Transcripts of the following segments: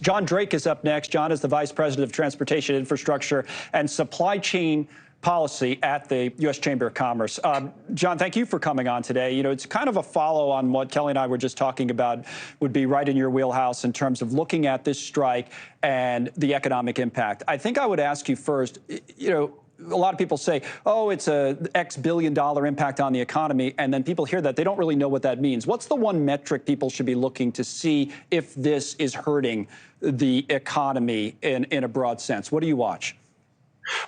John Drake is up next. John is the Vice President of Transportation Infrastructure and Supply Chain Policy at the U.S. Chamber of Commerce. John, thank you for coming on today. You know, it's kind of a follow on what Kelly and I were just talking about, would be right in your wheelhouse in terms of looking at this strike and the economic impact. I think I would ask you first, you know, a lot of people say, oh, it's a X billion-dollar impact on the economy, and then people hear that. They don't really know what that means. What's the one metric people should be looking to see if this is hurting the economy in a broad sense? What do you watch?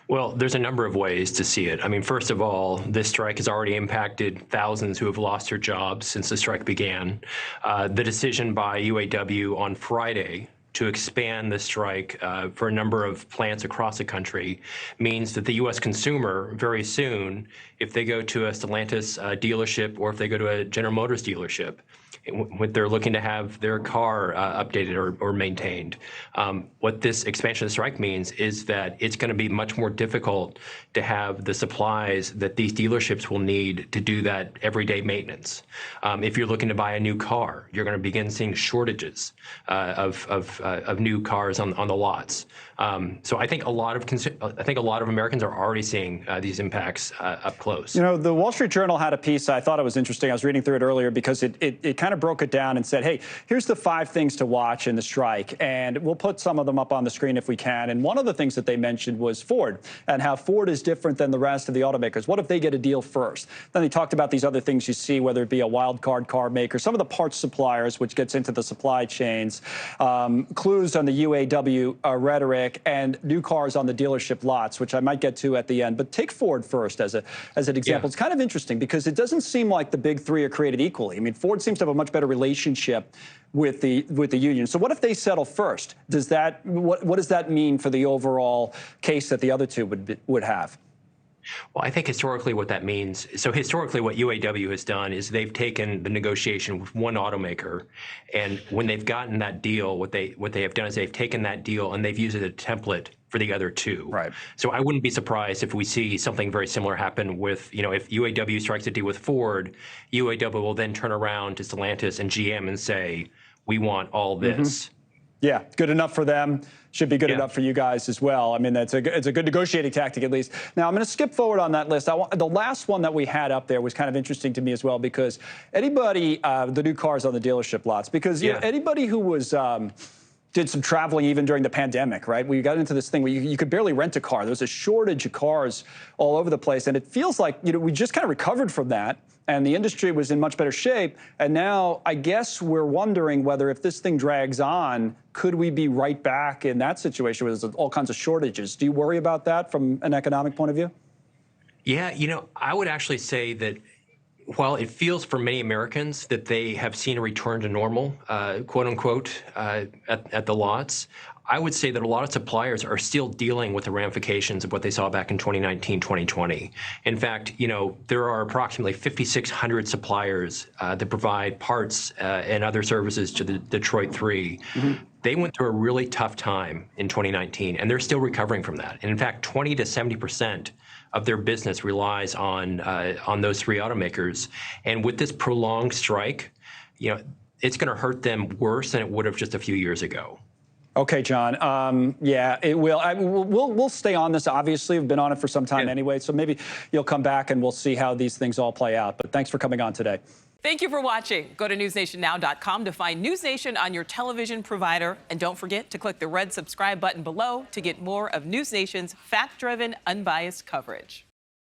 Well, there's a number of ways to see it. I mean, first of all, this strike has already impacted thousands who have lost their jobs since the strike began. The decision by UAW on Friday to expand the strike for a number of plants across the country means that the U.S. consumer very soon, if they go to a Stellantis dealership or if they go to a General Motors dealership, when they're looking to have their car updated or maintained. What this expansion of the strike means is that it's going to be much more difficult to have the supplies that these dealerships will need to do that everyday maintenance. If you're looking to buy a new car, you're going to begin seeing shortages of new cars on the lots. So I think a lot of Americans are already seeing these impacts up close. You know, the Wall Street Journal had a piece I thought it was interesting. I was reading through it earlier because it kind of broke it down and said, hey, here's the 5 things to watch in the strike, and we'll put some of them up on the screen if we can. And one of the things that they mentioned was Ford and how Ford is different than the rest of the automakers. What if they get a deal first? Then they talked about these other things you see, whether it be a wild card car maker, some of the parts suppliers, which gets into the supply chains, clues on the UAW rhetoric, and new cars on the dealership lots, which I might get to at the end. But take Ford first as an example. Yeah. It's kind of interesting because it doesn't seem like the big 3 are created equally. I mean, Ford seems to have a much better relationship with the union. So what if they settle first? Does that what does that mean for the overall case that the other 2 would have? Well, I think historically what that means, so historically what UAW has done is they've taken the negotiation with one automaker, and when they've gotten that deal, what they have done is they've taken that deal and they've used it as a template for the other 2. Right. So I wouldn't be surprised if we see something very similar happen with, you know, if UAW strikes a deal with Ford, UAW will then turn around to Stellantis and GM and say, we want all this. Mm-hmm. Yeah, good enough for them. Should be good enough for you guys as well. I mean, it's a good negotiating tactic, at least. Now, I'm going to skip forward on that list. The last one that we had up there was kind of interesting to me as well, because anybody, the new cars on the dealership lots, because you know, anybody who was did some traveling even during the pandemic, right? We got into this thing where you could barely rent a car. There was a shortage of cars all over the place, and it feels like, you know, we just kind of recovered from that, and the industry was in much better shape. And now I guess we're wondering whether if this thing drags on, could we be right back in that situation where there's all kinds of shortages? Do you worry about that from an economic point of view? Yeah, you know, I would actually say that while it feels for many Americans that they have seen a return to normal, quote unquote, at the lots, I would say that a lot of suppliers are still dealing with the ramifications of what they saw back in 2019, 2020. In fact, you know, there are approximately 5,600 suppliers that provide parts and other services to the Detroit 3. Mm-hmm. They went through a really tough time in 2019, and they're still recovering from that. And in fact, 20 to 70% of their business relies on those 3 automakers. And with this prolonged strike, you know, it's going to hurt them worse than it would have just a few years ago. Okay, John. Yeah, it will. We'll stay on this. Obviously, we've been on it for some time anyway, so maybe you'll come back and we'll see how these things all play out. But thanks for coming on today. Thank you for watching. Go to newsnationnow.com to find News Nation on your television provider. And don't forget to click the red subscribe button below to get more of News Nation's fact-driven, unbiased coverage.